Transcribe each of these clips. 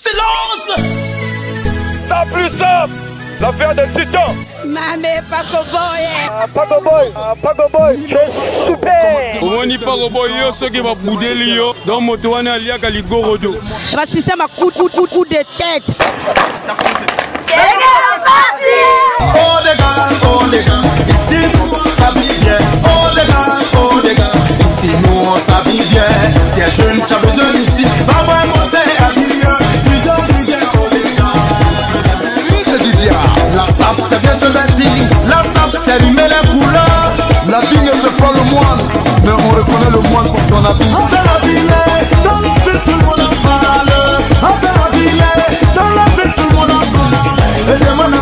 Silence! Ça plus simple! L'affaire des titans! Mamé, Paco Boy! Paco Boy! Paco Boy! C'est super! On n'y pas Boy, ceux qui vont bouder l'io, dans mon toit, il y a Caligorodo. Le système a coup de tête! Oh les gars, ici nous on s'habille bien. Oh les gars, ici nous on s'habille bien. Tiens jeune, tu as besoin d'ici, va voir mon c'est habillé. Oh les gars, c'est du diable. La sape c'est bien se bâtir, la sape c'est allumer les couleurs. La vie ne se prend le moine, mais on reconnaît le moine pour son habit. On fait la ville, dans la ville tout le monde en parle. On fait la ville, dans la ville tout le monde en parle. Et demande à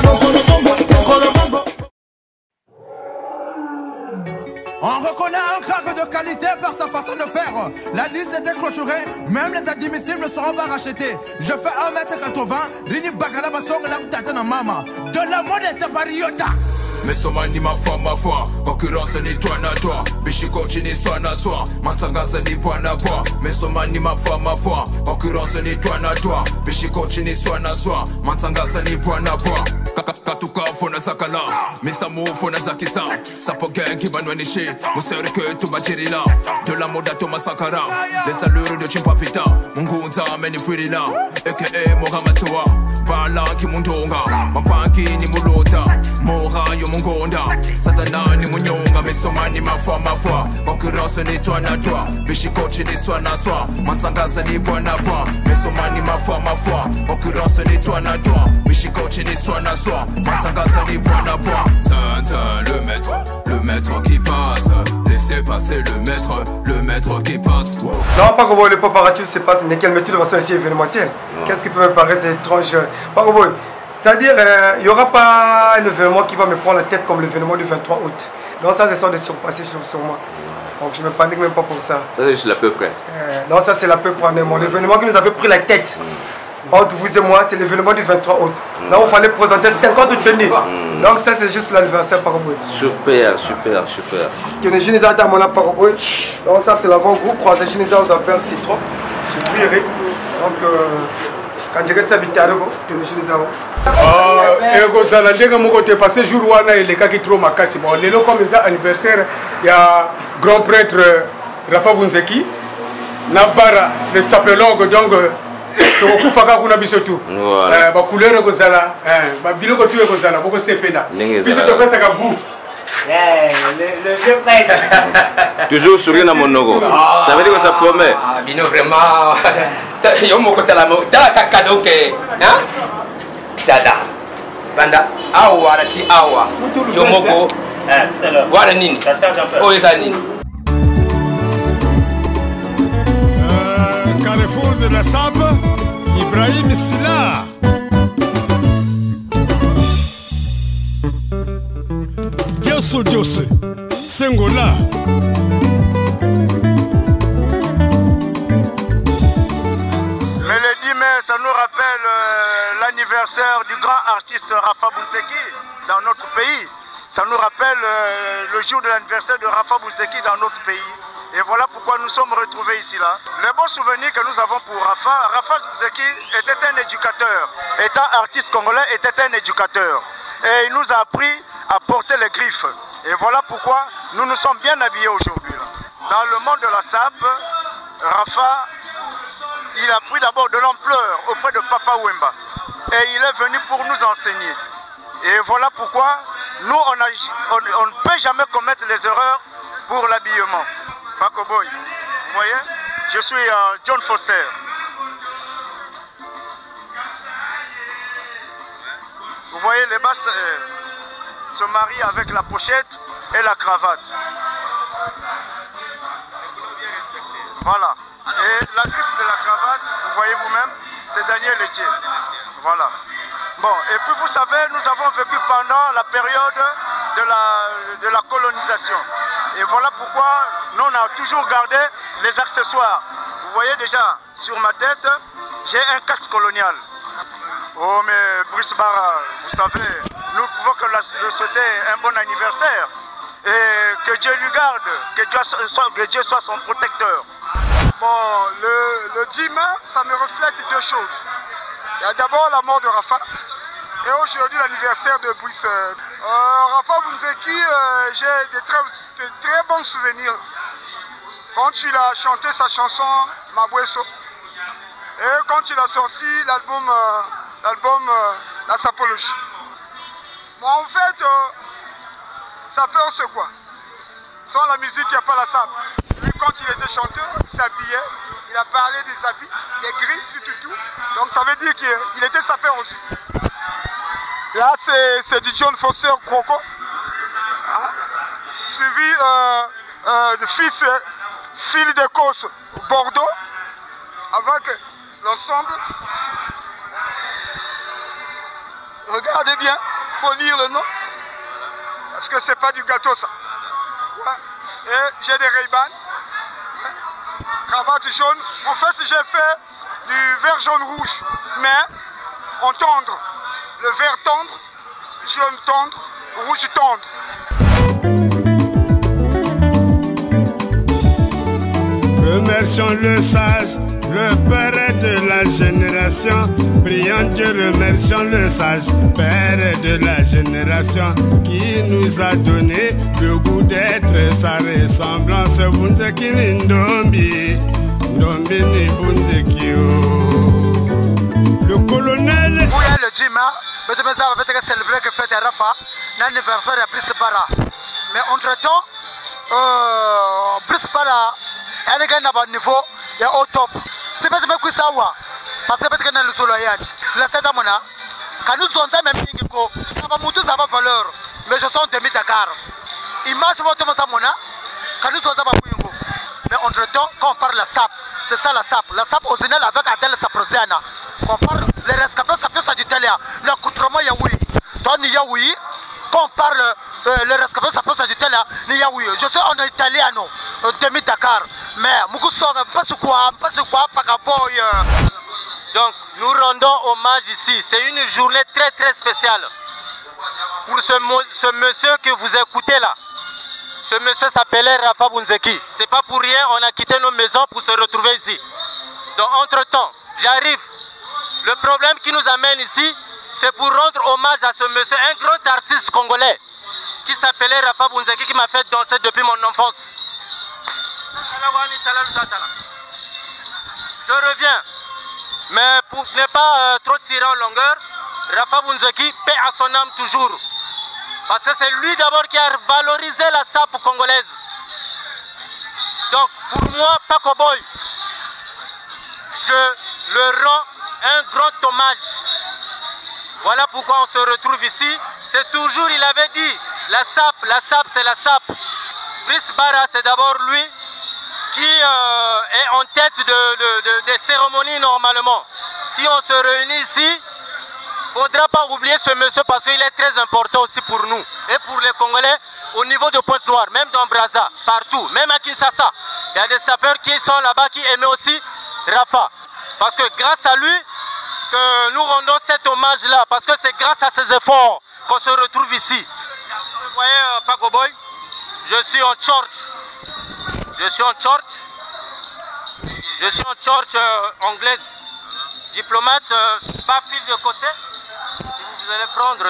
on reconnaît un crack de qualité par sa façon de faire. La liste est déclenchée, même les admissibles ne seront pas rachetés. Je fais 1m80, Rini Bakala Basong, la Tatana Mama. De la monnaie pariota. Mais soma ni ma foi, concurrence ni toi na toi. Bichi continue soit na soi, Matsanga ni point na point. Mais soma ni ma foi, concurrence ni toi na toi. Bichi continue soit na soi, Matsanga ni point na point. Katuka fona sakala, Misamu fona zakisa. Sapo gang qui va nous nicher, vous savez que tout là. De la mode à Thomas Sakara, des allures de Chimpafita. Mungunza meni fuirila, aka Mohamatoa. Bala ki mundonga, mapanki ni mulota. Mora yo mungonda, satana ni munyonga. Mais soma ni ma foi, concurrence ni toi na toi. Bichi coach ni soit na soi, Matsanga ni point na point. Mais soma ni ma foi, concurrence ni toi na toi. Bichi coach ni soit na soi, Matsanga ni point na point. Le maître qui passe. Laissez passer le maître qui passe. Non, pas que le paparazzi se passe, mais quelle méthode de façon ici événementielle. Qu'est-ce qui peut me paraître étrange? Pas que c'est-à-dire, il n'y aura pas un événement qui va me prendre la tête comme l'événement du 23 août. Donc ça, c'est ça de surpasser sur moi. Donc je ne me panique même pas pour ça. Ça, c'est juste l'à peu près. Non, ça, c'est l'à peu près. L'événement qui nous avait pris la tête. Entre vous et moi, c'est l'événement du 23 août. Là, il fallait présenter 50 tenues. Donc ça, c'est juste l'anniversaire par rapport. Super. Donc ça, c'est l'avant-groupe croisé Chinesa aux affaires citron. Je suis brûlé. Donc, quand je regarde ça, ekozala ndenge moko te parce jour wana elekaki trop makasi bon lelo comme eza anniversaire ya grand prêtre Rafa Bunzeki na bara le sapelongo donc tokokufaka kuna biso tu bacouleur ekozala babiloko tu ekozala bokosepela biso topesaka goût. Le vieux prêtre. Toujours sourire dans mon logo. Ça veut dire que ça promet. Bino vraiment. Yo moko tala cadeau que hein? Dada. Banda awa na chi awa. Yo moko wala nini? Oh eza nini? Carrefour de la Sable, Ibrahim Silla. Dios, Sengola. Mais le 10 mai, ça nous rappelle l'anniversaire du grand artiste Rafa Bunzeki dans notre pays. Ça nous rappelle le jour de l'anniversaire de Rafa Bunzeki dans notre pays. Et voilà pourquoi nous sommes retrouvés ici là. Les bons souvenirs que nous avons pour Rafa Bunzeki était un éducateur. Étant artiste congolais, était un éducateur. Et il nous a appris à porter les griffes. Et voilà pourquoi nous nous sommes bien habillés aujourd'hui. Dans le monde de la sape, Rafa, il a pris d'abord de l'ampleur auprès de Papa Wemba. Et il est venu pour nous enseigner. Et voilà pourquoi nous, on ne peut jamais commettre les erreurs pour l'habillement. Paco Boy, vous voyez, je suis John Foster. Vous voyez, les bas se marient avec la pochette et la cravate. Voilà. Et la griffe de la cravate, vous voyez vous-même, c'est Daniel Etier. Voilà. Bon, et puis vous savez, nous avons vécu pendant la période de la colonisation. Et voilà pourquoi nous, on a toujours gardé les accessoires. Vous voyez déjà, sur ma tête, j'ai un casque colonial. Oh mais Brice Barra, vous savez, nous pouvons que le souhaiter un bon anniversaire. Et que Dieu lui garde, que Dieu soit son protecteur. Bon, le 10 mai, ça me reflète deux choses. Il y a d'abord la mort de Rafa. Et aujourd'hui l'anniversaire de Brice. Rafa Bunzeki, j'ai de très bons souvenirs. Quand il a chanté sa chanson Mabweso. Et quand il a sorti l'album La Sapologie. Moi en fait, sapeur c'est quoi? Sans la musique, il n'y a pas la sape. Lui quand il était chanteur, il s'habillait, il a parlé des habits, des griffes, tout. Donc ça veut dire qu'il était sapeur aussi. Là c'est du John Foster Croco. Hein? Suivi de Fil de Cosse Bordeaux. Avec l'ensemble. Regardez bien, il faut lire le nom. Parce que c'est pas du gâteau ça. Ouais. Et j'ai des Ray-Ban. Cravate jaune. En fait j'ai fait du vert jaune rouge. Mais en tendre. Le vert tendre, jaune tendre, rouge tendre. Remercions le sage, le père de la génération. Prions Dieu, remercions le sage, père de la génération, qui nous a donné le goût d'être sa ressemblance. Bunzeki Ndombi, Ndombi ni Bunzeki. Le colonel. Oui, le Jima, peut-être que célébrer que fête Rafa, l'anniversaire de Brice Bara. Mais entre-temps, Brice Bara, il y a un niveau, il y a au top. C'est pas de me couper ça, parce que peut-être que nous sommes loyaux. La cette amona, quand nous sommes même ça va monter, ça va valeur. Mais je sens demi Dakar. Image votre amona, quand nous sommes à Bouingo. Mais entre-temps, quand on parle de la SAP, c'est ça la SAP. La SAP originale avec Adèle Saprosiana. Quand on parle les rescapés, ça peut s'agiter. L'accoutrement Yaoui. Tony Yaoui. Quand on parle les rescapés, ça peut s'agiter là. Je sais, on est italien, demi Dakar. Mais pas sur quoi, Pakaboy. Donc, nous rendons hommage ici. C'est une journée très spéciale. Pour ce monsieur que vous écoutez là. Ce monsieur s'appelait Rafa Bunzeki. C'est pas pour rien, on a quitté nos maisons pour se retrouver ici. Donc, entre-temps, j'arrive. Le problème qui nous amène ici, c'est pour rendre hommage à ce monsieur, un grand artiste congolais qui s'appelait Rafa Bunzeki, qui m'a fait danser depuis mon enfance. Je reviens, mais pour ne pas trop tirer en longueur, Rafa Bunzeki paie à son âme toujours. Parce que c'est lui d'abord qui a valorisé la SAP congolaise. Donc pour moi, Paco Boy, je le rends un grand hommage. Voilà pourquoi on se retrouve ici. C'est toujours, il avait dit, la SAP c'est la SAP. Brice Bara, c'est d'abord lui qui est en tête des cérémonies normalement. Si on se réunit ici, il ne faudra pas oublier ce monsieur parce qu'il est très important aussi pour nous et pour les Congolais au niveau de Pointe-Noire, même dans Brazza, partout, même à Kinshasa. Il y a des sapeurs qui sont là-bas qui aimaient aussi Rafa. Parce que grâce à lui, que nous rendons cet hommage-là, parce que c'est grâce à ses efforts qu'on se retrouve ici. Vous voyez, Paco Boy, je suis en church. Je suis en church anglaise. Diplomate, pas fil de côté. Si vous allez prendre.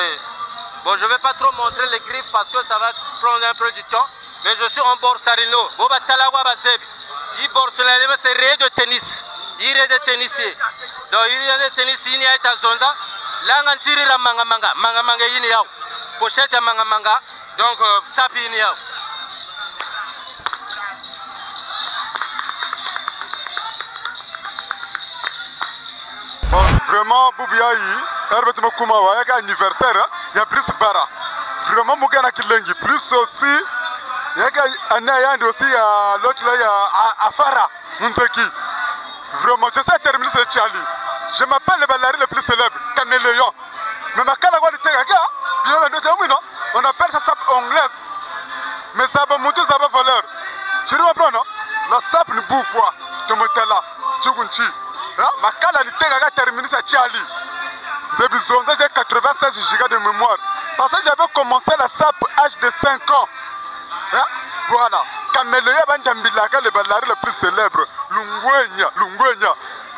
Bon, je ne vais pas trop montrer les griffes parce que ça va prendre un peu du temps. Mais je suis en Borsarino. Boba Talawa Bazebi. Il Borsarino, c'est ré de tennis. Il est de tennis. Donc, il est de tennis, il y a ta zone. Là, on tire la manga. Manga, il y a. Pochette manga. Donc, ça, il y a. Bon, vraiment, Boubiaï, Herbert Mokumawa, il y a un anniversaire, il y a plus Bara. Vraiment, Mougana Kilengi, plus aussi, il y a un ayan aussi, l'autre là, il y a Afara, Munzeki. Vraiment, je sais terminer ce Charlie. Je m'appelle le balari le plus célèbre, Canéléon. Mais ma canagua de Tegaga, on appelle ça SAP anglaise. Mais ça va monter, ça va valeur. Tu le comprends, non? La SAP ne bouge pas, Tomotela, Tchugunchi. Ma canalité a terminé sa Charlie. J'ai 96 gigas de mémoire. Parce que j'avais commencé la SAP à l'âge de 5 ans. Voilà. Caméléa Bandambilaka, le balari le plus célèbre. Lungwenya,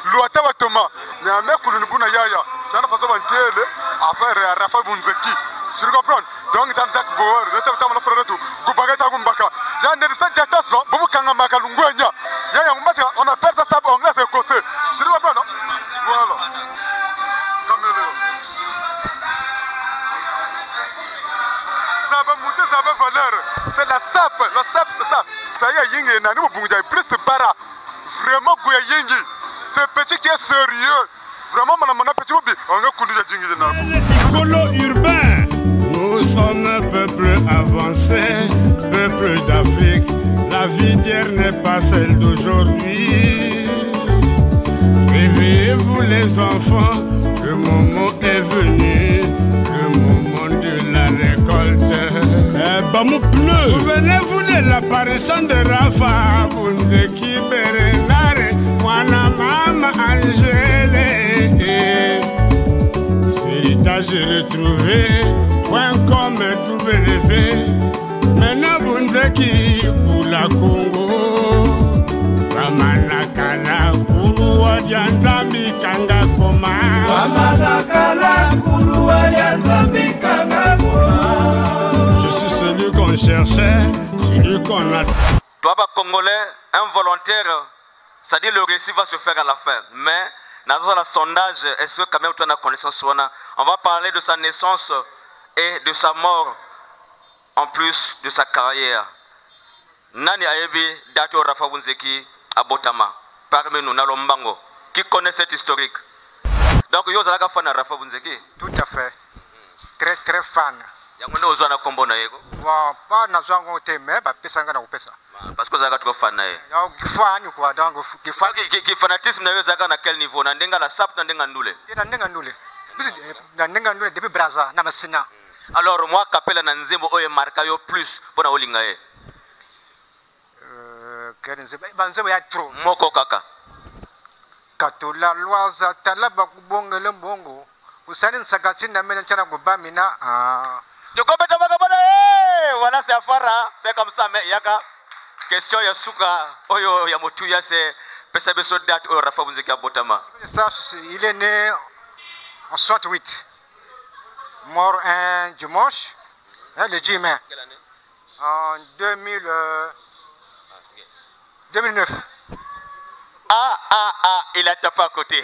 Luatabatoma. na mekulu ni buna yaya sana faso bantele affaire Rafa Bunzeki tu comprends donc tan tak boor de tam tam la frère tout kubaga ta kumbaka ya ne sa jatas no bubu kanga makalungwenya yaya ngumbacha on appelle ça sable anglais écossais tu comprends non voilà comme le ça va monter ça va valeur c'est la sape c'est ça ça y est yingi na ni bunja Brice Bara vraiment goya yingi c'est petit qui est sérieux vraiment mon petit bobi on a connu la jingi na Colo urbain. Nous sommes un peuple avancé, peuple d'Afrique. La vie d'hier n'est pas celle d'aujourd'hui. Réveillez-vous les enfants, le moment est venu, le moment de la récolte. Souvenez-vous de l'apparition de Rafa Bunzeki Berenare, Mwana Mama Angele. J'ai retrouvé .com W. Maintenant Bunzeki pour la Congo. Ramanakala Kuruwa Dianzambi Kanga Koma. Ramanakala Kuruwa Dianzambi Kanga Koma. Je suis celui qu'on cherchait, celui qu'on a. Toi, Congolais, un volontaire, ça dit le récit va se faire à la fin. Mais dans le sondage, est-ce que quand même tu as connaissance? On va parler de sa naissance et de sa mort, en plus de sa carrière. Nani Ayebi, Dato Rafa Bunzeki, Abotama, parmi nous, Nalombango, qui connaît cette historique. Donc, vous avez fan de Rafa Bunzeki? Tout à fait. Très, très fan. Vous avez un combo na yego? Pas na zango te mais ba pesanga na upesa. Parce que vous avez trop fan na ye. Fan quoi donc qui fanatisme na yo zaka na quel niveau? Na ndenga la sap na ndenga ndule. Na ndenga ndule. Na ndenga ndule depuis Braza na Masina. Alors moi kapela na nzembo oye marka yo plus pona olinga ye. Quel nzembo ba nzembo ya trop. Moko kaka. Katula lwaza talaba kubongele mbongo. Usali nsakati na mena chana kubamina voilà, c'est Afara, c'est comme ça, mais il y a une question, il y a Souka, il y a Motuya, c'est Pesabeso date au Rafa Bunzeki Abotama. Il est né en 68, mort un dimanche, le 10 mai, en 2009. Il a tapé à côté.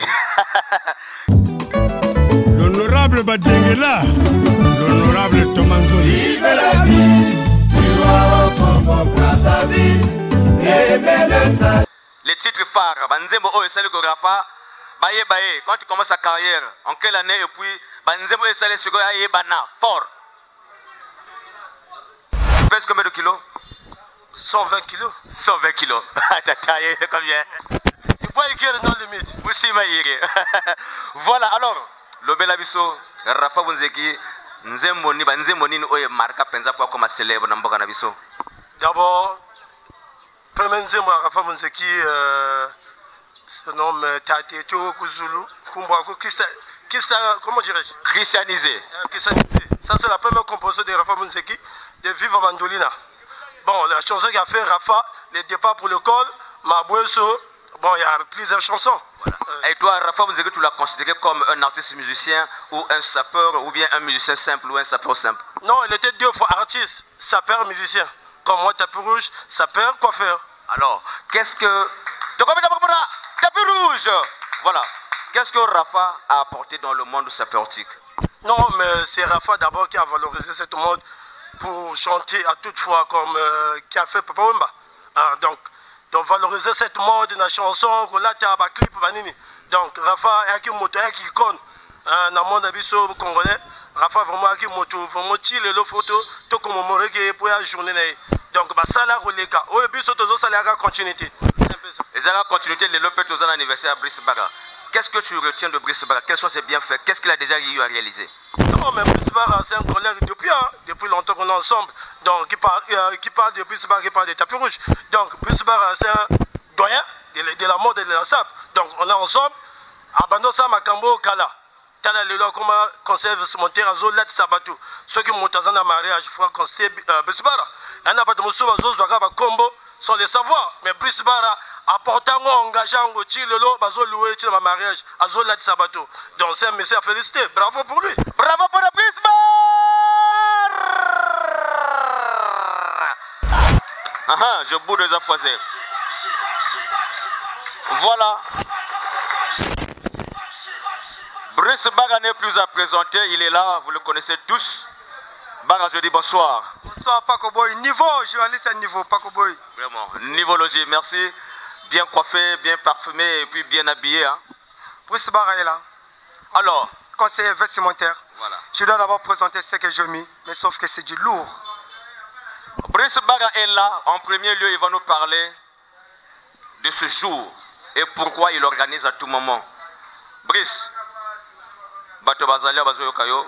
L'honorable Badjengela, l'honorable Tomanzoli. Vive la vie, tu vois comment prend sa vie, aimer le sale. Les titres phares, Banzembo O et Saluko Rafa, Baye Baye, quand tu commences ta carrière, en quelle année et puis Banzembo et Saluko Aye Bana, fort. Tu pèses combien de kilos? 120 kilos. 120 kilos. T'as taillé combien? Il peut écrire dans les limites. Voilà, alors, le bel abisso, Rafa Bunzeki, Nzembo Nini Oye Marka Penza pour comme célèbre dans Boka Nabiso. D'abord, premier Nzembo Rafa Bunzeki se nomme Tateto Kuzulu, Kumbrako, comment dirais-je? Christianisé. Ça, c'est la première composition de Rafa Bunzeki, de Viva Mandolina. Bon, la chanson qu'a fait Rafa, les départs pour l'école, Mabouesso, bon, il y a plusieurs chansons. Voilà. Et toi, Rafa Bunzeki, tu l'as considéré comme un artiste musicien ou un sapeur ou bien un musicien simple ou un sapeur simple? Non, il était deux fois artiste, sapeur, musicien. Comme moi, tapis rouge, sapeur, coiffeur. Alors, qu'est-ce que... Tapis rouge. Voilà. Qu'est-ce que Rafa a apporté dans le monde sapeutique? Non, mais c'est Rafa d'abord qui a valorisé cette mode pour chanter à toute fois comme qui a fait Papa Wemba. Donc valoriser cette mode dans la chanson, là tu as un clip, donc Rafa est un moto, un icône dans le monde abisso congolais. Rafa vraiment un moto, vraiment chiller le photo, tout comme on regarde pour la journée. Donc ça là relève. Au abisso toujours ça la continuité. Et ça la continuité le lopé tous à l'anniversaire à Brice Bara. Qu'est-ce que tu retiens de Brice Bara? Quels sont ses bienfaits? Qu'est-ce qu'il a déjà eu à réaliser? Non, mais Brice Bara, c'est un collègue depuis longtemps qu'on est ensemble. Donc, qui parle de Brice Bara, qui parle des tapis rouges. Donc, Brice Bara, c'est un doyen de la mode et de la sap. Donc, on est ensemble. Abando Sa Makambo Kala. Tala Lelo, comment conserve mon terrazo, let Sabatou. Ceux qui montent dans un mariage, il faut constater Brice Bara. Il n'y a pas de monsieur, Zozo, Combo, sans le savoir. Mais Brice Bara, apportant, engageant, Chilolo, Bazo loué, Chilama mariage, Azo Lati Sabato. Donc c'est un monsieur à féliciter. Bravo pour lui. Bravo pour le Brice Bara. Je boude les affoisés. Voilà. Brice Bara n'est plus à présenter, il est là, vous le connaissez tous. Bara, je dis bonsoir. Bonsoir Paco Boy, niveau journaliste à niveau Paco Boy. Vraiment, nivologie, merci. Bien coiffé, bien parfumé et puis bien habillé. Hein. Brice Bara est là. Alors, conseiller vestimentaire. Voilà. Je dois d'abord présenter ce que j'ai mis, mais sauf que c'est du lourd. Brice Bara est là. En premier lieu, il va nous parler de ce jour et pourquoi il organise à tout moment. Brice, Bato Bazalia Bazo Kayo,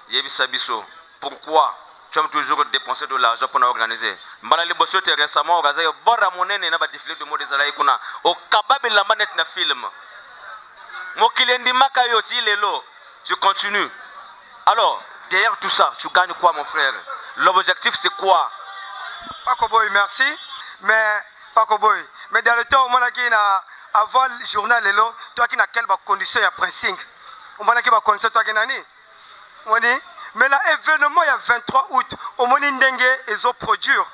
Yebisa Biso, pourquoi tu aimes toujours dépenser de l'argent pour nous organiser? Malali Bosso te récemment organisé Bora Monene na ba défilé de mode Zalaï Kuna au Kababe la manette na film. Mon Kilendi Makayo ti lelo, je continue. Alors, derrière tout ça, tu gagnes quoi mon frère? L'objectif c'est quoi? Paco Boy, merci. Mais Paco Boy, mais dans le temps, avant le journal, toi qui n'as quelle condition à pressing. On m'a dit que condition toi qui n'as ni. Mais l'événement il y a 23 août, au Moni Ndengue et au produire.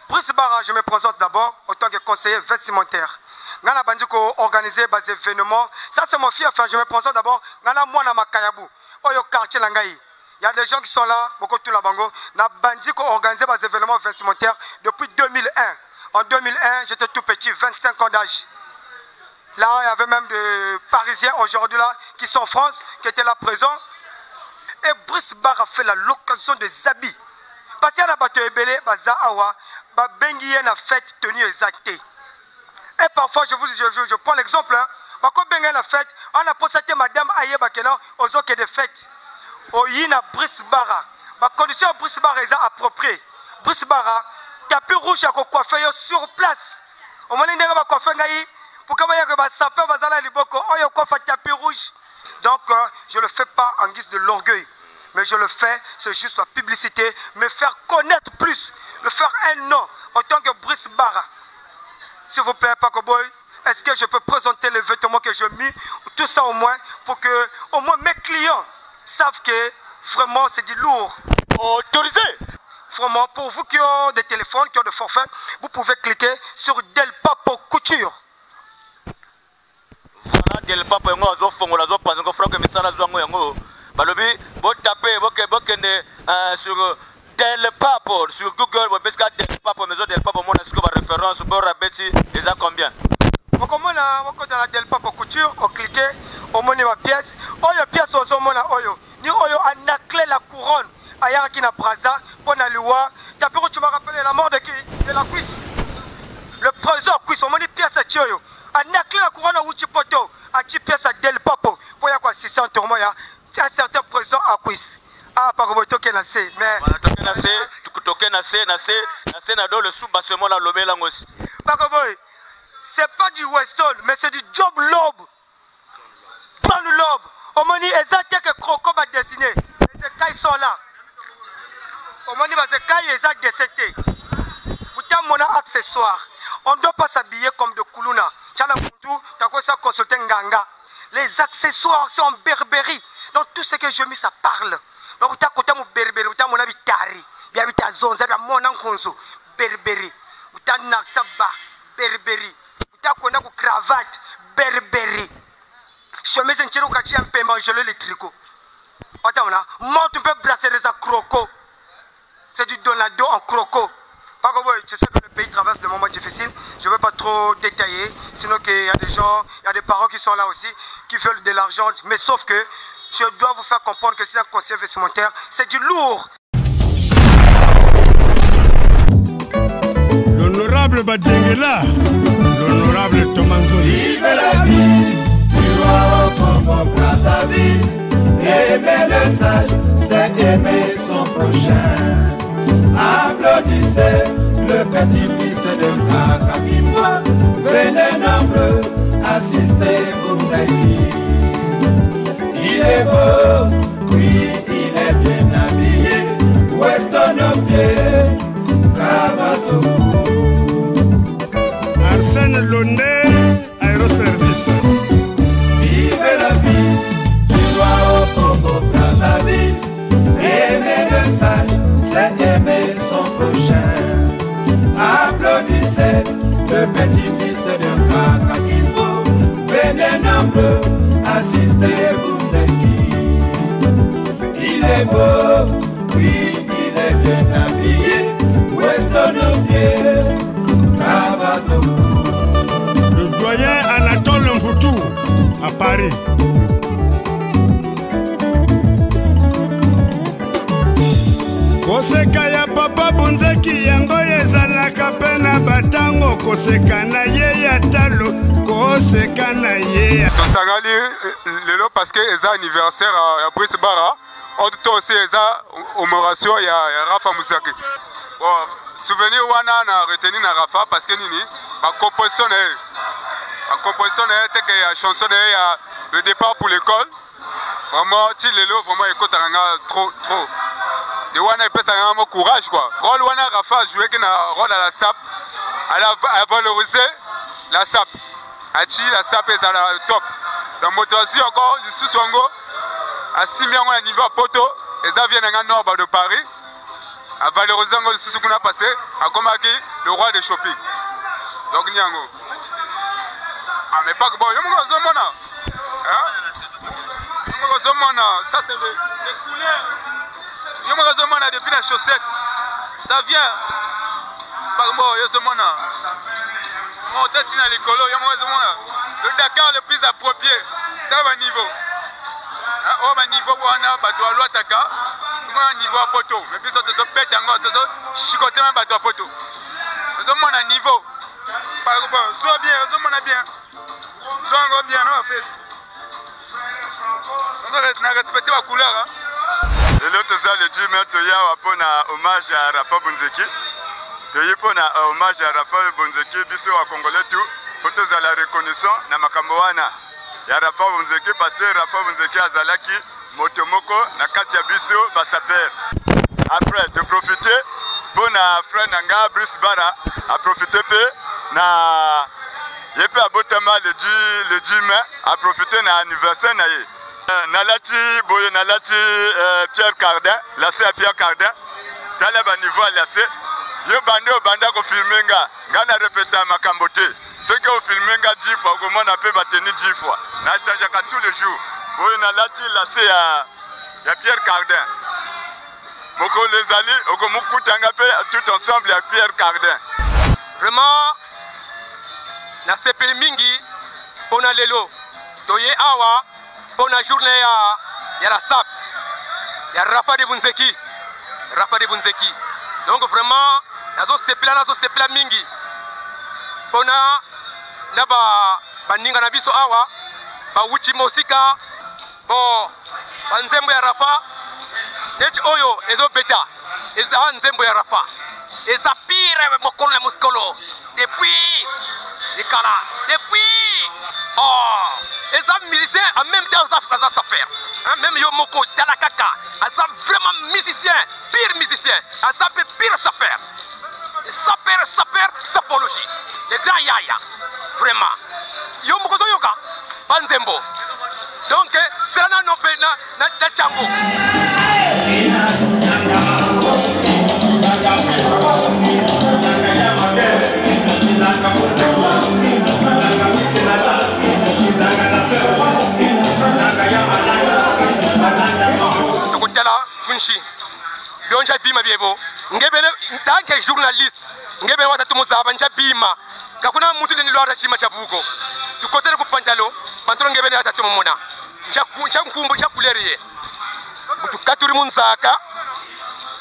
Brice Bara, je me présente d'abord en tant que conseiller vestimentaire. Ngana bandiko organiser des événements. Ça c'est mon fief. Je me présente d'abord. Ngana moi na Makayabu. Oyo quartier Langaï. Il y a des gens qui sont là, beaucoup de la bango. Na bandiko organiser des événements vestimentaires depuis 2001. En 2001, j'étais tout petit, 25 ans d'âge. Là, il y avait même des Parisiens aujourd'hui là qui sont en France, qui étaient là présents. Et Brice Bara a fait l'occasion des habits. Parce qu'il y a des ebele, baza awa, ba bengi na fête tenue exactée. Et parfois, je prends l'exemple, hein. Bako bengi na fête, on a posté madame Aye Bakena aux autres des fêtes. Oyina Brice Bara. Ma condition Brice Bara est appropriée. Brice Bara, tapis rouge à coiffer sur place. Au moment où on va coiffer, pour que vous sapeur bazala liboko, on y coiffe tapis rouge. Donc, je ne le fais pas en guise de l'orgueil. Mais je le fais, c'est juste la publicité, me faire connaître plus, me faire un nom en tant que Brice Bara. S'il vous plaît, Paco Boy, est-ce que je peux présenter les vêtements que j'ai mis, tout ça au moins, pour que au moins mes clients savent que vraiment c'est du lourd. Autorisé. Vraiment, pour vous qui ont des téléphones, qui ont des forfaits, vous pouvez cliquer sur Del Papo Couture. Voilà, Del Papo yango azo fongola azo panzo frère que misala zo yango. Balobi, vous tapez, vous sur Del Papo, sur Google, vous pouvez Del Papo, mais Del Papo, mon est-ce que ma référence, bon rabeti, les a combien? Vous commencez à Del Papo Couture, vous cliquez, au moins ma pièce, oyo pièce au zomona oyo, ni oyo a naclé la couronne, ailleurs qui n'a braza, pour la loi, tapez, tu m'as rappelé la mort de qui? De la cuisse. Le présent cuisse, au moins pièce à Tioyo, a naclé la couronne à Uchipoto, a ti pièce à Del Papo, pour y avoir 600 tourments, il y a un certain président à cuisse. Ah, pas comme token na C, mais. Token na C, na do le sous-bassement la lobé là aussi. Pas comme c'est pas du Weston, mais c'est du job lob. Prends le lob. Au moment où ils que Croco va dessiner, les écailles sont là. Au moment où les écailles sont décédées. Vous avez mon accessoire. On ne doit pas s'habiller comme de Kuluna. Tchala Moutou, tu as quoi ça consulter Nganga. Les accessoires sont en berbérie. Donc tout ce que je mis, ça parle. Donc tu as côté mon berbérie, tu as mon habitari, tu as zonza, tu as mon ankonzo, berbérie. Tu as naksaba, berbérie. Tu as quoi cravate, berbérie. Chemise en tirou kachi un peu manger le tricot. Attends là, monte un peu brasser les croco. C'est du donado en croco. Pas comme je sais que le pays traverse des moments difficiles. Je ne vais pas trop détailler. Sinon qu'il y a des gens, il y a des parents qui sont là aussi, qui veulent de l'argent. Mais sauf que je dois vous faire comprendre que c'est un conseil vestimentaire. C'est du lourd. L'honorable Badjengela, l'honorable Tomanzoli. Vive la vie du roi Congo Brazzaville. Aimer le sage, c'est aimer son prochain. Applaudissez le petit-fils de Kakakimbo. Venez nombreux, assistez vous aider. Il est beau, oui, il est bien habillé. Weston au pied, cravate au cou. Vive la vie, tu dois au Congo Brazzaville. Aimer le sage, c'est aimer son prochain. Applaudissez le petit-fils de Kakakimbo. Venez nombreux, assistez Bunzeki. Il est beau, oui, il est bien habillé. Oueston au pied, cravate au cou. Le doyen Anatole Mputu à Paris. Koseka ya papa Bunzeki yango ezalaka pe na batango koseka na ye ya talo koseka na ye. Tosangani lelo parce que eza anniversaire ya Brice Bara. En tout temps aussi eza commémoration ya Rafa Bunzeki. Bon, souvenir wana na retenu na Rafa parce que nini ma composition est que ya chanson ya le départ pour l'école. Vraiment ti lelo vraiment ekotanga trop. De wana epesa ngamo courage quoi. Rôle wana Rafa joué que na rôle à la SAP. Elle a valorisé la SAP. Achi la SAP est à la top. La motivation encore du sous-songo à 6 millions à niveau à Poto et ça vient dans nord de Paris. A valoriser le sous qu'on a passé à Komaki le roi des shopping. Donc Nyango. Ah mais pas que bon, yo mo zomona. Hein? Yo mo zomona, ça c'est des couleurs. Yo mo zomona depuis la chaussette. Ça vient. Pas que bon, yo zomona. Mon tête na likolo, yo mo zomona. Le Dakar le plus approprié dans le niveau. Au niveau wana bato a lwataka. Comment niveau à poto. Mais puis ça te pète encore, ça chicoter même bato à poto. Nous sommes à niveau. Par exemple, sois bien, nous sommes bien. Sois bien, non, en fait. On a respecté la couleur. Et l'autre, c'est le 10 mètres, il y a un hommage à Rafa Bunzeki. Il y a un hommage à Rafa Bunzeki, biso à Congolais tout. Photos à la reconnaissance, na makamboana. Il y a Rafa Bunzeki parce que Rafa Bunzeki a Zalaki, Motomoko, na Katia biso, Basaper. Après, de profiter, pour na frère Nanga, Brice Bara, à profiter na. Je peux abotama le 10 mai à profiter de l'anniversaire. Nalati Pierre Cardin, lacé à Pierre Cardin. Dans le niveau à lacé. Yo bande au banda ko filmenga. Ngana répéter makambote. Ce que au filmenga 10 fois, comment on a fait tenir 10 fois. Na change tous les jours. Boye nalati lacé à Pierre Cardin. Moko les ali, oko mukutanga pe tout ensemble à Pierre Cardin. Vraiment na sepeli mingi pona lelo toye awa pona journée ya la SAP ya Rafa de Bunzeki donc vraiment nazo sepela mingi pona na baninga na biso awa ba wuti mosika bo banzembo ya Rafa neti oyo ezo beta eza nzembo ya Rafa eza pire mokolo na muskolo depuis et ça musicien en même temps ça sapeur même Yomoko Talakaka ça vraiment musicien pire musicien ça peut pire sapeur sapologie les grands yaya vraiment Yomoko Zoyoka Banzembo donc c'est là non na Tchango Donja bima biebo ngebele tanke journaliste ngebe wata tumuzaba nja bima kakuna mtu ni lwara chima chabuko tukotere ku pantalo ngebe wata tumumuna nja nkumbu nja kuleriye tukaturi munzaka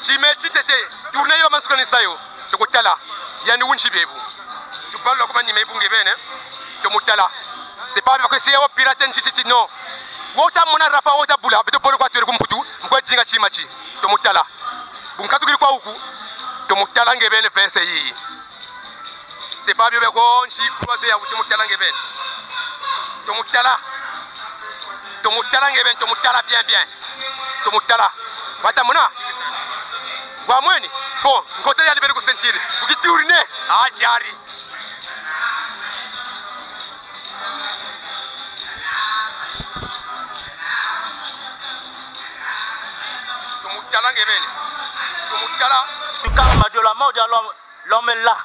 chime chitete tourner yo mansukani sayo tukotala yani wunchi bebu tupalo kwa ni mebu ngebene tumutala c'est pas parce que c'est au pirate nchichi non wota mona Rafa wota bula beto bolo kwa tere kumputu mko jinga chimachi tumutala bunkatu kiri kwa huku tumutala ngebene fense hii c'est pas bien ko nchi croise ya tumutala ngebene tumutala ngebene tumutala bien tumutala wata mona wa mweni bon ngote ya libere ku sentire ukitourner jari Du karma, de la mort de l'homme est là.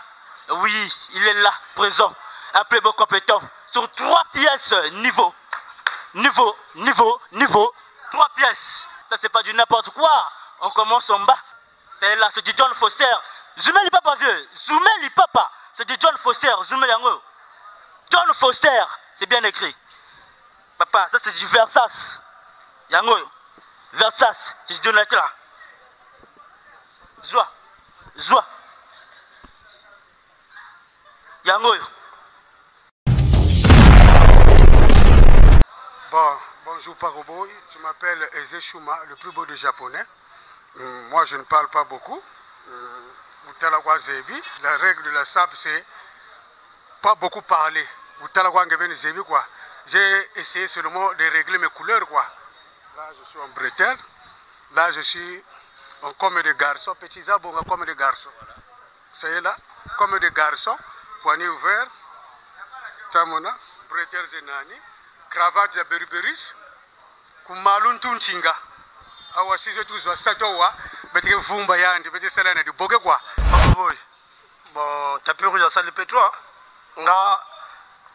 Oui, il est là, présent. Un playboy compétent. Sur 3 pièces, niveau. 3 pièces. Ça, c'est pas du n'importe quoi. On commence en bas. C'est là, c'est du John Foster. Zoumeli papa vieux. Zoumeli papa. C'est du John Foster. Zoumeli yango. John Foster. C'est bien écrit. Papa, ça c'est du Versace. Yango. Versace. C'est du Donatella. Zoua. Yango. Bonjour Paroboy, je m'appelle Eze Shuma, le plus beau des Japonais. Moi je ne parle pas beaucoup. La règle de la SAP c'est pas beaucoup parler. J'ai essayé seulement de régler mes couleurs quoi. Là je suis en bretelle, là je suis en comme des garçons, petits abonds comme des garçons. Ça y est là, comme des garçons, poignets ouverts, tamona, bretelles zenani. Cravate ya berberis kumalun tunchinga awa sizo tuzwa satowa betike vumba yandi beti salana di boke kwa boy bon tapis rouge à salle pétrole nga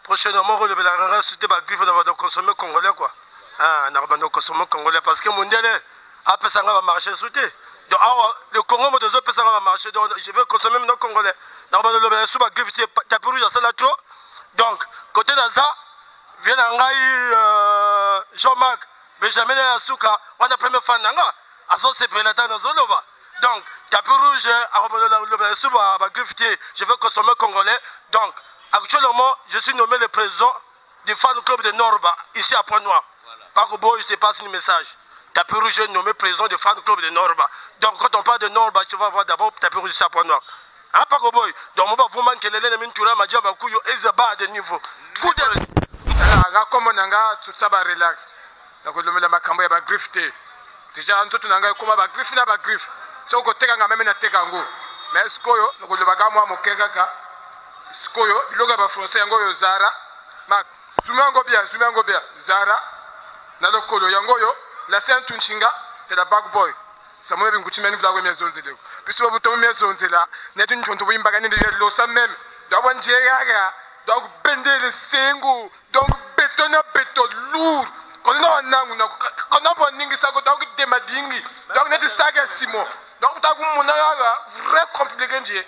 prochainement le belanga souté ba griffe dans va consommer congolais quoi na va consommer congolais parce que mondial a pesanga va marcher souté donc awa le Congo mo dezo pesanga va marcher donc je vais consommer nos congolais na va le sous ba griffe tapis rouge à salle trop donc côté d'Aza vient Jean-Marc Benjamin Asuka, on a premier fan nanga, aso c'est prélatant dans Zoloba. Donc, tapis rouge, je veux consommer congolais. Donc, actuellement, je suis nommé le président du fan club de Norba, ici à Pointe-Noire. Par contre, je te passe un message. Tapis rouge est nommé président du fan club de Norba. Donc, quand on parle de Norba, tu vas voir d'abord tapis rouge ici à Pointe-Noire. Hein, par contre, donc, on va vous manquer les lennes, tu vas dire, et Zaba de niveau. Comme on a tout ça va relax. Donc on a makambo ya ba griffe te. Déjà ntoto nanga koma ba griffe na ba griffe. So ko teka nga meme na teka ngo. Mais skoyo ngo le baga mwa mokeka ka. Skoyo loga ba français ngo yo Zara. Mak zumango bia Zara. Na lokolo yango yo la sainte tunchinga de la bag boy. Ça m'a bien goûté même la première zone zéro. Puis sur le premier zone là, net une tonto bimba gagner de l'eau ça même. Donc on dirait donc bender le sengo donc bétonner béton lourd quand on a bon ningi ça donc demadingi donc net saga simo donc ta mon vrai compliqué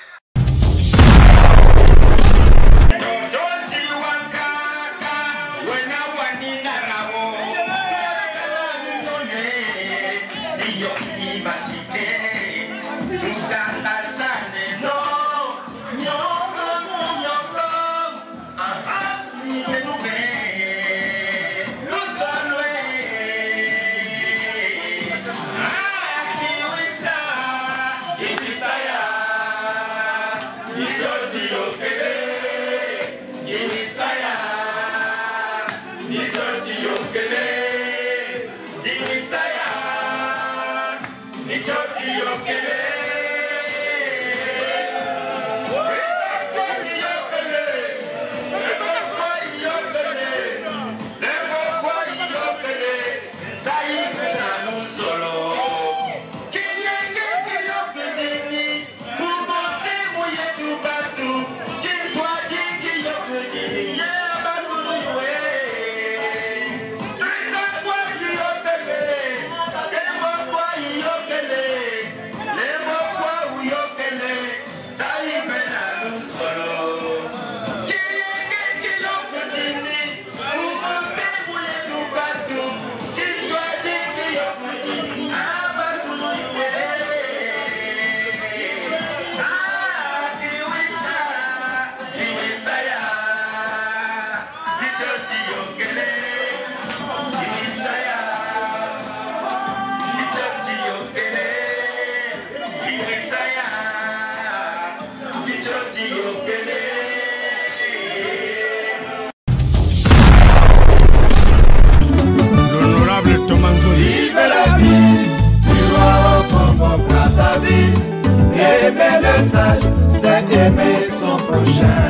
Aimer le sage, c'est aimer son prochain.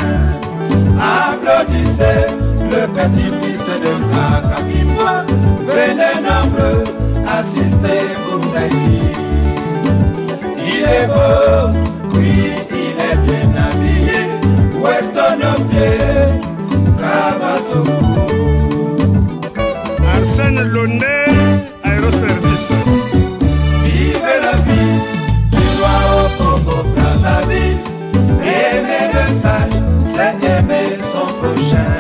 Applaudissez le petit-fils de Kakakimba. Venez nombreux assister Bundaïki. Il est beau, oui, il est bien habillé. Weston au pied, cravate au cou. Arsène Launay, Aéroservice. Vive la vie, tu dois au Congo Brazzaville. Aimer le sale, c'est aimer son prochain.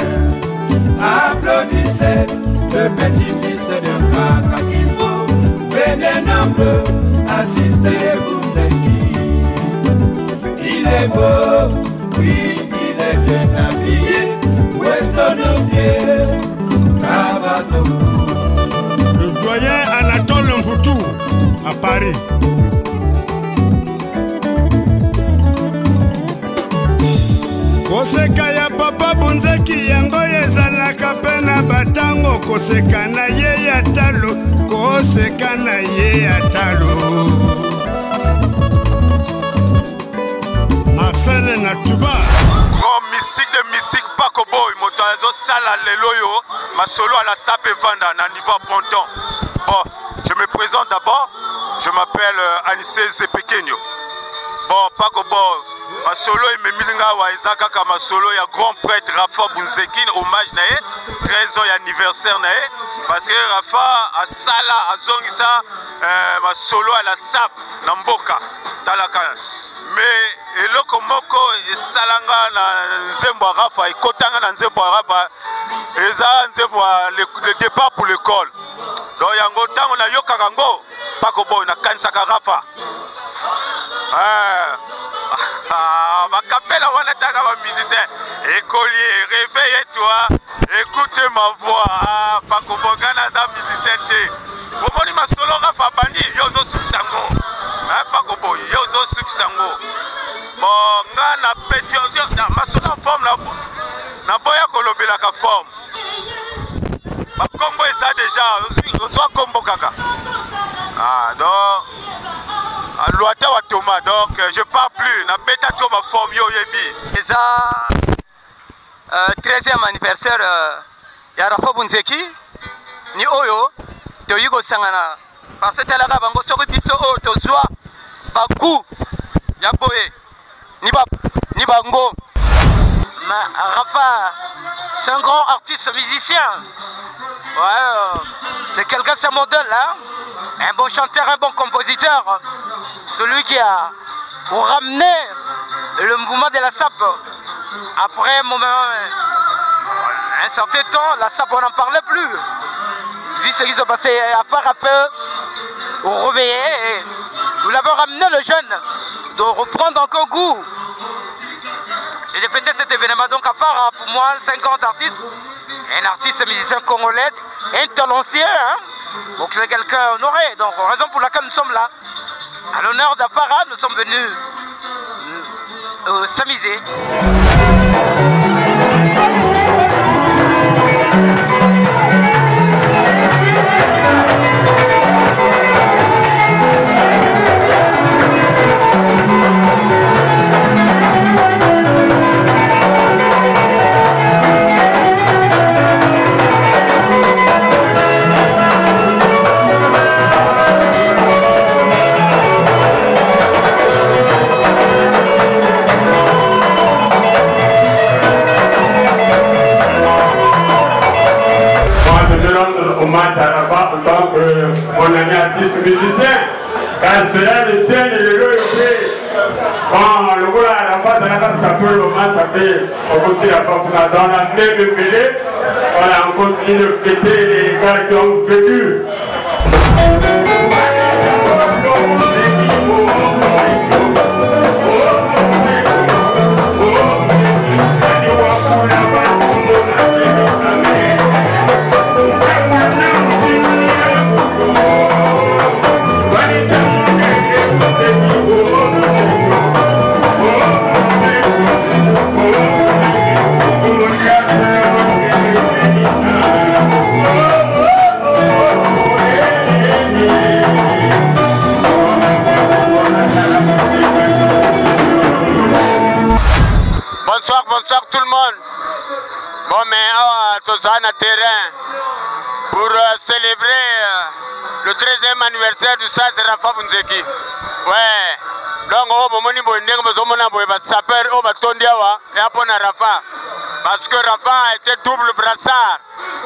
Applaudissez le petit-fils de Kakakimbo. Venez nombreux, assistez Bunzeki. Il est beau, oui, il est bien habillé. Weston au pied, cravate au cou. Le doyen Anatole Mputu à Paris. Koseka ya papa Bunzeki yango ezalaka pe na batango. Koseka na ye ya talo, koseka na ye ya talo. Marcel Natuba. Grand mystique de mystique Paco Boy, moto azo sala lelo yo, masolo à la sape vanda na niveau ponton. Bon, je me présente d'abord, je m'appelle Anissé Zepekenyo. Bon, Paco Boy, masolo ememilinga wa ezaka ka masolo ya grand prêtre Rafa Bunzeki, hommage na ye, 13 ans anniversaire na ye, parce que Rafa a sala azongisa masolo à la sape na mboka talaka. Mais eloko moko esalanga na nzembo ya Rafa, ekotanga na nzembo ya Rafa, eza nzembo le départ pour l'école. Donc yango tango na yokaka ngo Paco Boy na kanisaka Rafa. Bakapela wana taka ba musicien. Écolier, réveille-toi, écoute ma voix. Paco Boy kana za musicien te. Bomoni masolo Rafa bandi yozo suksango. Paco Boy yozo suksango. Bon, nga na peti masolo forme na boya kolobela ka forme. Ba kombo eza déjà, ozo kombo kaka. Donc Loite wa Thomas, donc je parle plus, na beta to ma forme yo yebi. Eza 13e anniversaire ya Rafa Bunzeki ni oyo to yigo sangana parce que la bango soko biso o to zwa baku ya boye ni bango. Rafa c'est un grand artiste musicien. Ouais, c'est quelqu'un, c'est un modèle, hein? Un bon chanteur, un bon compositeur. Celui qui a ramené le mouvement de la SAP. Après un moment, un certain temps, la SAP, on n'en parlait plus. Vu ce qui s'est passé à faire un peu, au réveiller. Et vous l'avez ramené le jeune, de reprendre encore goût. Et de fêter cet événement. Donc à part pour moi, 50 artistes, un artiste musicien congolais, un taloncier, hein? Donc c'est quelqu'un honoré. Donc raison pour laquelle nous sommes là. À l'honneur d'Afara, nous sommes venus s'amuser. En tant que mon ami artiste musicien, car cela le tient et le européen. Quand le gars à la base de la base, ça peut le moment, ça fait, on continue à faire dans la même mêlée, voilà, on continue de fêter les gars qui ont vécu. Bonsoir tout le monde. Bon, mais tout ça na terrain pour célébrer le 13e anniversaire du Saz Rafa Bunzeki. Ouais, donc oyo bomoni boye ndenge bozomona boye basaper oyo batondi awa ya mpona Rafa parce que Rafa était double brassard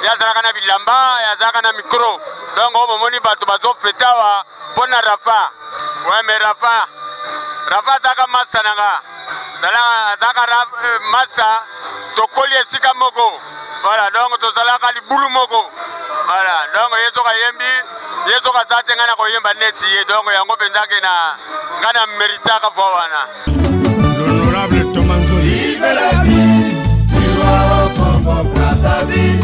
ye azalaka na bilamba ye azalaka na micro donc oyo bomoni bato bazofete awa mpona Rafa ouais mais Rafa azalaka masa nanga azalaka masa tokoli esika moko voilà donc tozalaka libulu moko voilà donc ye soka yembi ye soka aza te ngai na koyemba neti ye donc yango mpenzake na ngai na méritaka vo wana. L'honorable Tomanzo. Vive la vie du roi au Congo Brazzaville.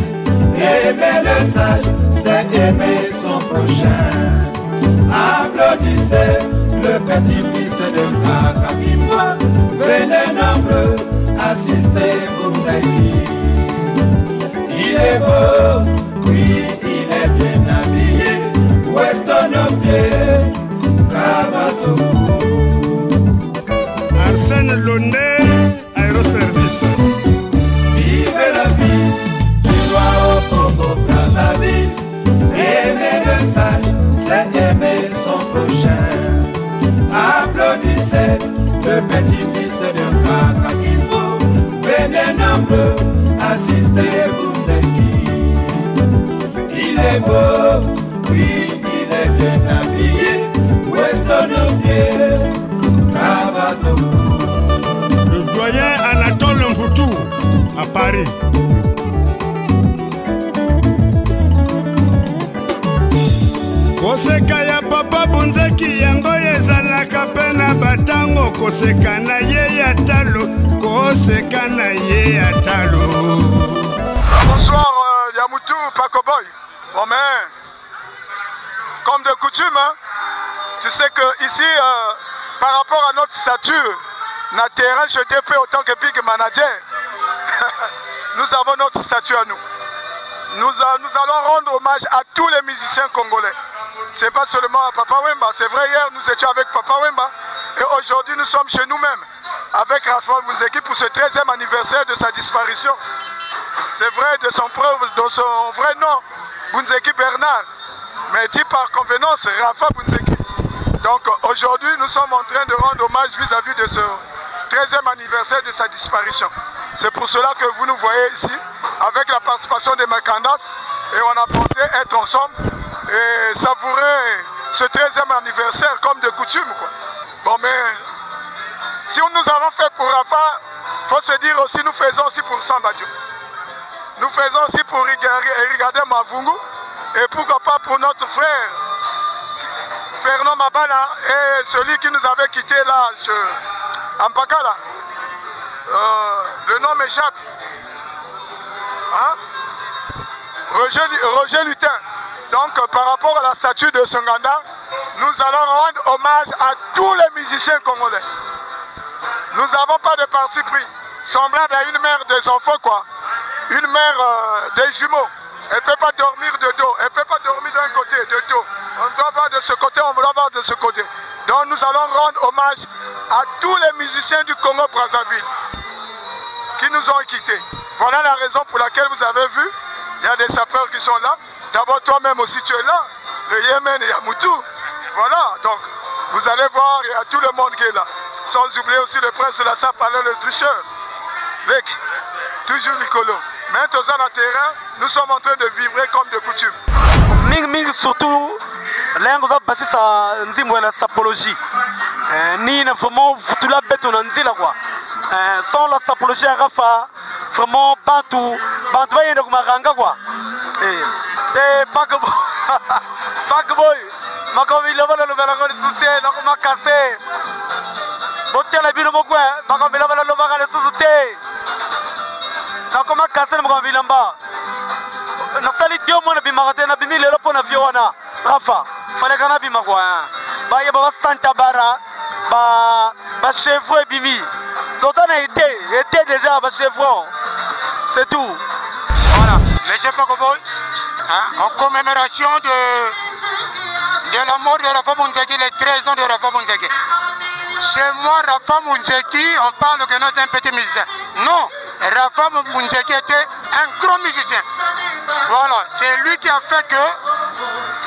Aimer le sage, c'est aimer son prochain. Applaudissez le petit-fils de Kakakimbo. Venez nombreux, assistez Bunzeki. Il est beau, oui, il est bien habillé. Weston au pied, cravate au cou. Arsène Loné, Aéroservice. Vive la vie du roi au Congo Brazzaville. Aimer le sage, c'est aimer son prochain. Applaudissez le petit-fils de Kakakimbo. Venez nombreux, assistez Bunzeki. Il est beau, oui, il est bien habillé. Weston au pied, cravate au cou. Le doyen Anatole Mboutou à Paris. Koseka ya papa Bunzeki yango ezalaka pe na batango koseka na ye ya talo koseka na ye ya talo. Bonsoir Yamoutou, Paco Boy. Bon mais, comme de coutume, hein, tu sais que ici, par rapport à notre statut, notre terrain GDP autant que Big Manager, nous avons notre statut à nous. Nous allons rendre hommage à tous les musiciens congolais. C'est pas seulement à Papa Wemba. C'est vrai, hier nous étions avec Papa Wemba. Et aujourd'hui nous sommes chez nous-mêmes avec Rafa Bunzeki pour ce 13e anniversaire de sa disparition. C'est vrai, de son vrai nom, Bunzeki Bernard. Mais dit par convenance, Rafa Bunzeki. Donc aujourd'hui nous sommes en train de rendre hommage vis-à-vis de ce 13e anniversaire de sa disparition. C'est pour cela que vous nous voyez ici, avec la participation des Makandas, et on a pensé être ensemble et savourer ce 13e anniversaire comme de coutume, quoi. Bon, mais si nous avons fait pour Rafa, il faut se dire aussi, nous faisons aussi pour Sambadio. Nous faisons aussi pour Rigader Mavungu, et pourquoi pas pour notre frère Fernand Mabana, et celui qui nous avait quitté là, à Mpakala. Le nom m'échappe. Hein? Roger Lutin. Donc par rapport à la statue de Songanda, nous allons rendre hommage à tous les musiciens congolais. Nous n'avons pas de parti pris. Semblable à une mère des enfants, quoi. Une mère des jumeaux. Elle ne peut pas dormir de dos. Elle ne peut pas dormir d'un côté, de dos. On doit voir de ce côté, on doit voir de ce côté. Donc nous allons rendre hommage à tous les musiciens du Congo-Brazzaville qui nous ont quittés. Voilà la raison pour laquelle vous avez vu, il y a des sapeurs qui sont là. D'abord toi-même aussi tu es là, le Yémen et Yamoutou. Voilà, donc vous allez voir, il y a tout le monde qui est là. Sans oublier aussi le prince de la Sape, le tricheur. Mec, toujours Nicolo. Maintenant dans le terrain, nous sommes en train de vibrer comme de coutume. Ming surtout, l'un va passer sa la sapologie. Ni vraiment tout la bête on en dit là quoi. Sans la sapologie à Rafa, vraiment Bantu va y avoir maranga quoi. Et Pac Boy, ma comme il a volé le balagon de soutien, donc m'a cassé. Botte la ville mon coin, ma comme il a volé le balagon de soutien. Donc m'a cassé le mon vilamba. Na sali dio mo na bimagate na bimile lo po na viona. Rafa, fallait kana bima quoi. Ba ya ba Santa Bara, ba chevaux bimi. Tout on a été déjà ba chevaux. C'est tout. Voilà, monsieur Pacoboy, en commémoration de la mort de Rafa Bunzeki, les 13 ans de Rafa Bunzeki. Chez moi, Rafa Bunzeki, on parle que nous sommes un petit musicien. Non, Rafa Bunzeki était un grand musicien. Voilà, c'est lui qui a fait que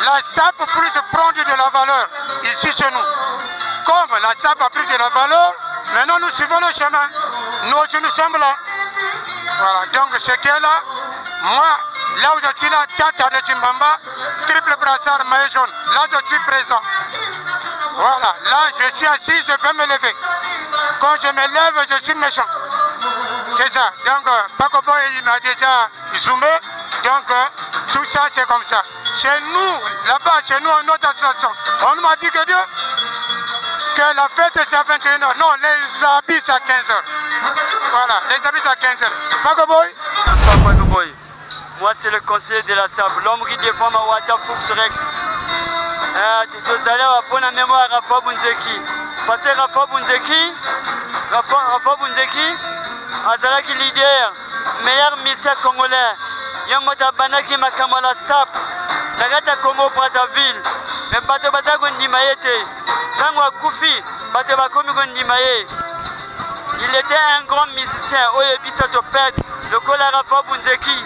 la SAP puisse prendre de la valeur ici chez nous. comme la SAP a pris de la valeur, maintenant nous suivons le chemin. Nous aussi nous sommes là. Voilà, donc ce qui est là, moi, là où je suis là, Tata de Chimbamba, triple brassard maillot jaune, là je suis présent. Voilà, là je suis assis, je peux me lever. Quand je me lève, je suis méchant. C'est ça. Donc, Paco Boy, il m'a déjà zoomé. Donc, tout ça, c'est comme ça. Chez nous, là-bas, chez nous, en notre association, on m'a dit que Dieu, que la fête, c'est à 21h. Non, les habits, c'est à 15h. Voilà, les habits, c'est à 15h. Paco Boy. Paco Boy. Moi, c'est le conseiller de la SAP, l'homme qui défend ma Wata Fuchs Rex. Vous allez avoir la mémoire à Rafa Bunzeki. Parce que Rafa Bunzeki, Azalaki leader, meilleur ministère congolais. Yamota Banaki Makamala SAP, Nagata Congo Brazzaville, mais Bato Bazago Ndimayete, Kangwa Koufi, Bato Bakomi Ndimaye. Il était un grand musicien, Oyebi Sotoped, le Kola Rafa Bunzeki.